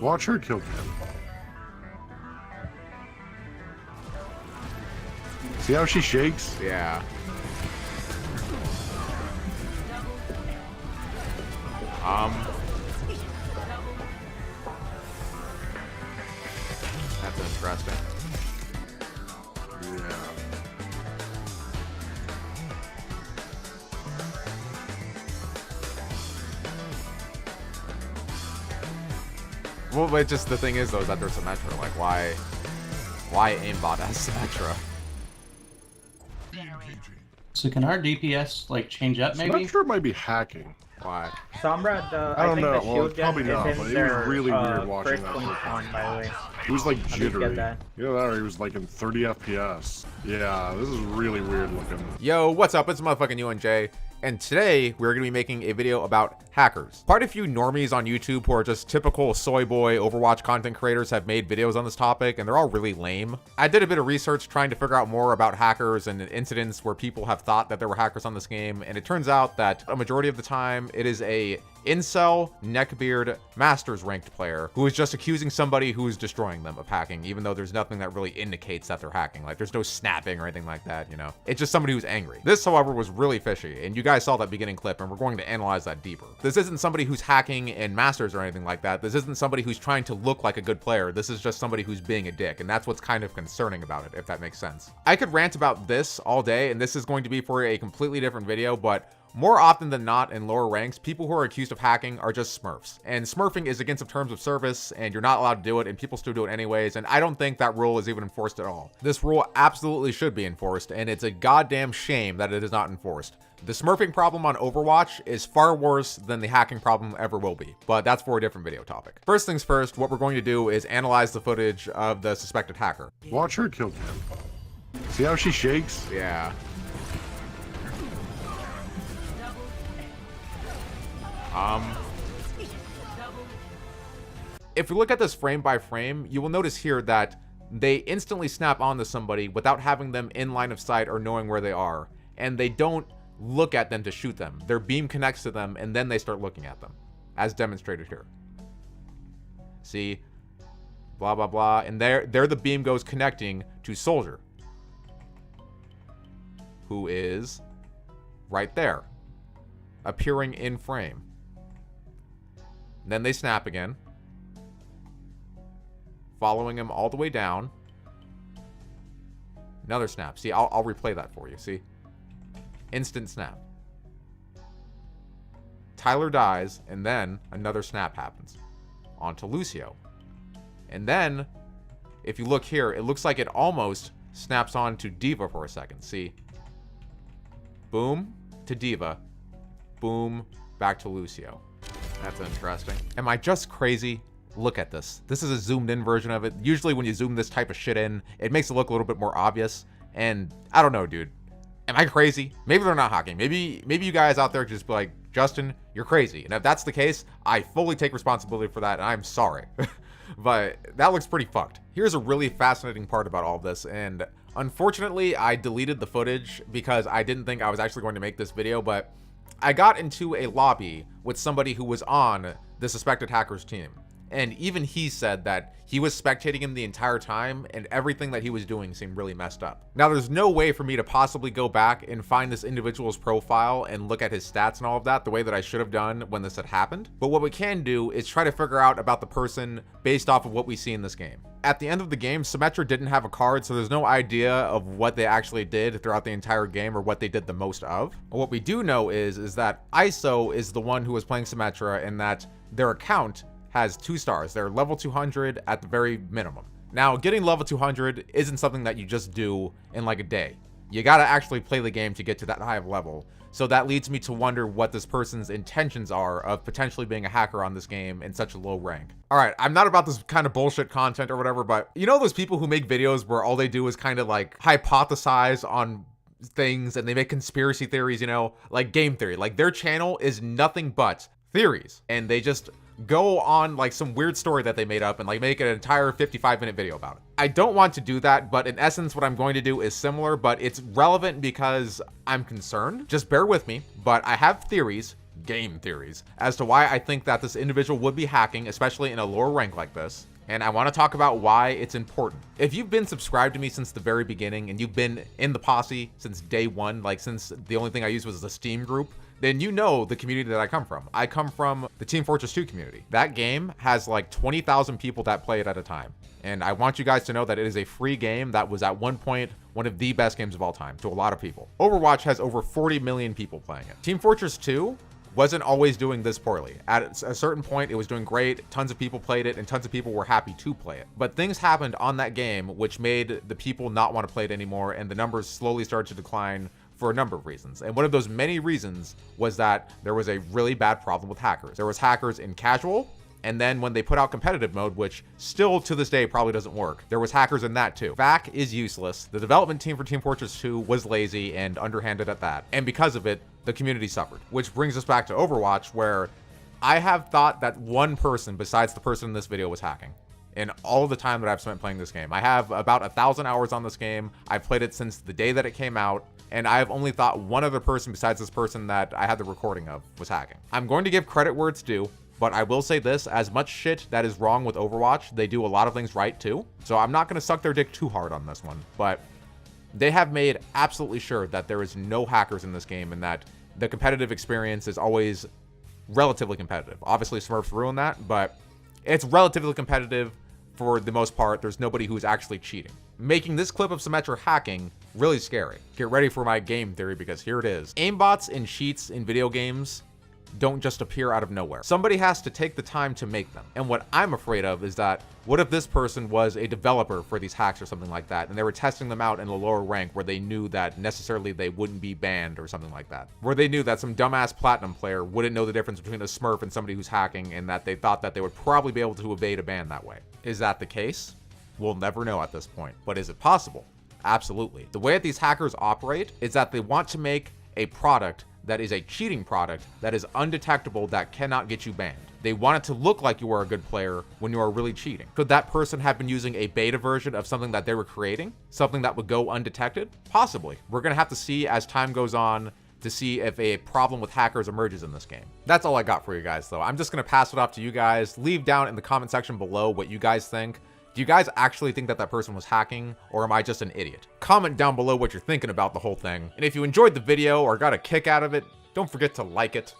Watch her kill Ken. See how she shakes? Yeah. That's interesting. Yeah. Well, but just the thing is, though, is that there's Symmetra. Like, why Aimbot has Symmetra? So can our DPS like change up maybe? Symmetra might be hacking. Why? Sombra, I don't think know. the Well, shield probably gen not, is but in it their was really weird watching first that. one on, by the way. It was like How did you get jittery. that? You know that, or he was like in 30 FPS. Yeah, this is really weird looking. Yo, what's up? It's motherfucking UNJ, and today we're gonna be making a video about hackers. Quite a few normies on YouTube who are just typical soy boy Overwatch content creators have made videos on this topic, and they're all really lame. I did a bit of research trying to figure out more about hackers and incidents where people have thought that there were hackers on this game, and it turns out that a majority of the time it is a incel, neckbeard, masters ranked player who is just accusing somebody who is destroying them of hacking, even though there's nothing that really indicates that they're hacking. Like, there's no snapping or anything like that, you know? It's just somebody who's angry. This, however, was really fishy, and you guys saw that beginning clip, and we're going to analyze that deeper. This isn't somebody who's hacking in masters or anything like that. This isn't somebody who's trying to look like a good player. This is just somebody who's being a dick, and that's what's kind of concerning about it, if that makes sense. I could rant about this all day, and this is going to be for a completely different video, but more often than not in lower ranks, people who are accused of hacking are just smurfs. And smurfing is against the terms of service, and you're not allowed to do it, and people still do it anyways, and I don't think that rule is even enforced at all. This rule absolutely should be enforced, and it's a goddamn shame that it is not enforced. The smurfing problem on Overwatch is far worse than the hacking problem ever will be, but that's for a different video topic. First things first, what we're going to do is analyze the footage of the suspected hacker. Watch her kill Ken. See how she shakes? Yeah. If we look at this frame by frame, you will notice here that they instantly snap onto somebody without having them in line of sight or knowing where they are. And they don't look at them to shoot them. Their beam connects to them and then they start looking at them, as demonstrated here. See? Blah, blah, blah. And there the beam goes connecting to Soldier, who is right there, appearing in frame. Then they snap again, following him all the way down. Another snap. See, I'll replay that for you. See? Instant snap. Tyler dies, and then another snap happens onto Lucio. And then, if you look here, it looks like it almost snaps on to Diva for a second. See? Boom to Diva. Boom back to Lucio. That's interesting. Am I just crazy? Look at this. This is a zoomed in version of it. Usually when you zoom this type of shit in, it makes it look a little bit more obvious. And I don't know, dude. Am I crazy? Maybe they're not hacking. Maybe you guys out there just be like, Justin, you're crazy. And if that's the case, I fully take responsibility for that, and I'm sorry. But that looks pretty fucked. Here's a really fascinating part about all this, and unfortunately, I deleted the footage because I didn't think I was actually going to make this video, but I got into a lobby with somebody who was on the suspected hacker's team. And even he said that he was spectating him the entire time and everything that he was doing seemed really messed up. Now, there's no way for me to possibly go back and find this individual's profile and look at his stats and all of that the way that I should have done when this had happened. But what we can do is try to figure out about the person based off of what we see in this game. At the end of the game, Symmetra didn't have a card, so there's no idea of what they actually did throughout the entire game or what they did the most of. What we do know is that ISO is the one who was playing Symmetra, and that their account has 2 stars. They're level 200 at the very minimum. Now, getting level 200 isn't something that you just do in like a day. You gotta actually play the game to get to that high of level. So that leads me to wonder what this person's intentions are of potentially being a hacker on this game in such a low rank. All right, I'm not about this kind of bullshit content or whatever, but you know those people who make videos where all they do is kind of like hypothesize on things and they make conspiracy theories, you know, like game theory. Like their channel is nothing but theories, and they just go on like some weird story that they made up and like make an entire 55-minute video about it. I don't want to do that, but in essence what I'm going to do is similar, but it's relevant because I'm concerned. Just bear with me, but I have theories, game theories as to why I think that this individual would be hacking, especially in a lower rank like this. And I want to talk about why it's important. If you've been subscribed to me since the very beginning and you've been in the posse since day one, like since the only thing I used was the Steam group, then you know the community that I come from. I come from the Team Fortress 2 community. That game has like 20,000 people that play it at a time. And I want you guys to know that it is a free game that was at one point one of the best games of all time to a lot of people. Overwatch has over 40 million people playing it. Team Fortress 2 wasn't always doing this poorly. At a certain point, it was doing great. Tons of people played it and tons of people were happy to play it. But things happened on that game which made the people not want to play it anymore, and the numbers slowly started to decline for a number of reasons. And one of those many reasons was that there was a really bad problem with hackers. There was hackers in casual, and then when they put out competitive mode, which still to this day probably doesn't work, there was hackers in that too. VAC is useless. The development team for Team Fortress 2 was lazy and underhanded at that. And because of it, the community suffered. Which brings us back to Overwatch, where I have thought that one person besides the person in this video was hacking in all of the time that I've spent playing this game. I have about 1,000 hours on this game. I've played it since the day that it came out, and I have only thought one other person besides this person that I had the recording of was hacking. I'm going to give credit where it's due, but I will say this, as much shit that is wrong with Overwatch, they do a lot of things right too. So I'm not going to suck their dick too hard on this one, but they have made absolutely sure that there is no hackers in this game and that the competitive experience is always relatively competitive. Obviously Smurfs ruin that, but it's relatively competitive for the most part. There's nobody who's actually cheating, making this clip of Symmetra hacking really scary. Get ready for my game theory, because here it is. Aimbots and cheats in video games don't just appear out of nowhere. Somebody has to take the time to make them. And what I'm afraid of is that, what if this person was a developer for these hacks or something like that, and they were testing them out in a lower rank where they knew that necessarily they wouldn't be banned or something like that, where they knew that some dumbass platinum player wouldn't know the difference between a Smurf and somebody who's hacking, and that they thought that they would probably be able to evade a ban that way. Is that the case? We'll never know at this point. But is it possible? Absolutely. The way that these hackers operate is that they want to make a product that is a cheating product that is undetectable, that cannot get you banned. They want it to look like you are a good player when you are really cheating. Could that person have been using a beta version of something that they were creating? Something that would go undetected? Possibly. We're gonna have to see as time goes on to see if a problem with hackers emerges in this game. That's all I got for you guys though. I'm just gonna pass it off to you guys. Leave down in the comment section below what you guys think. Do you guys actually think that that person was hacking, or am I just an idiot? Comment down below what you're thinking about the whole thing. And if you enjoyed the video or got a kick out of it, don't forget to like it.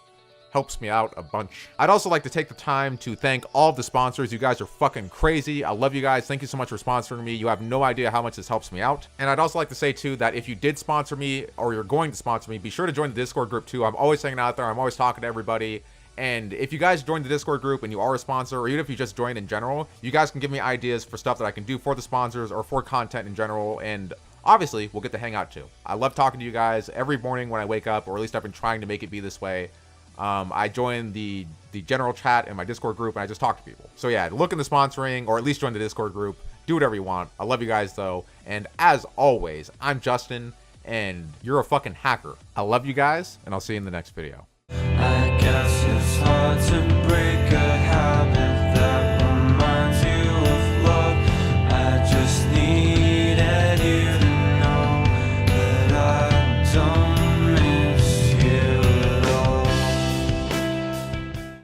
Helps me out a bunch. I'd also like to take the time to thank all of the sponsors. You guys are fucking crazy. I love you guys. Thank you so much for sponsoring me. You have no idea how much this helps me out. And I'd also like to say too that if you did sponsor me, or you're going to sponsor me, be sure to join the Discord group too. I'm always hanging out there. I'm always talking to everybody. And if you guys join the Discord group and you are a sponsor, or even if you just join in general, you guys can give me ideas for stuff that I can do for the sponsors or for content in general. And obviously, we'll get to hang out too. I love talking to you guys every morning when I wake up, or at least I've been trying to make it be this way. I join the general chat in my Discord group, and I just talk to people. So yeah, look into sponsoring, or at least join the Discord group. Do whatever you want. I love you guys though. And as always, I'm Justin, and you're a fucking hacker. I love you guys, and I'll see you in the next video. I guess it's hard to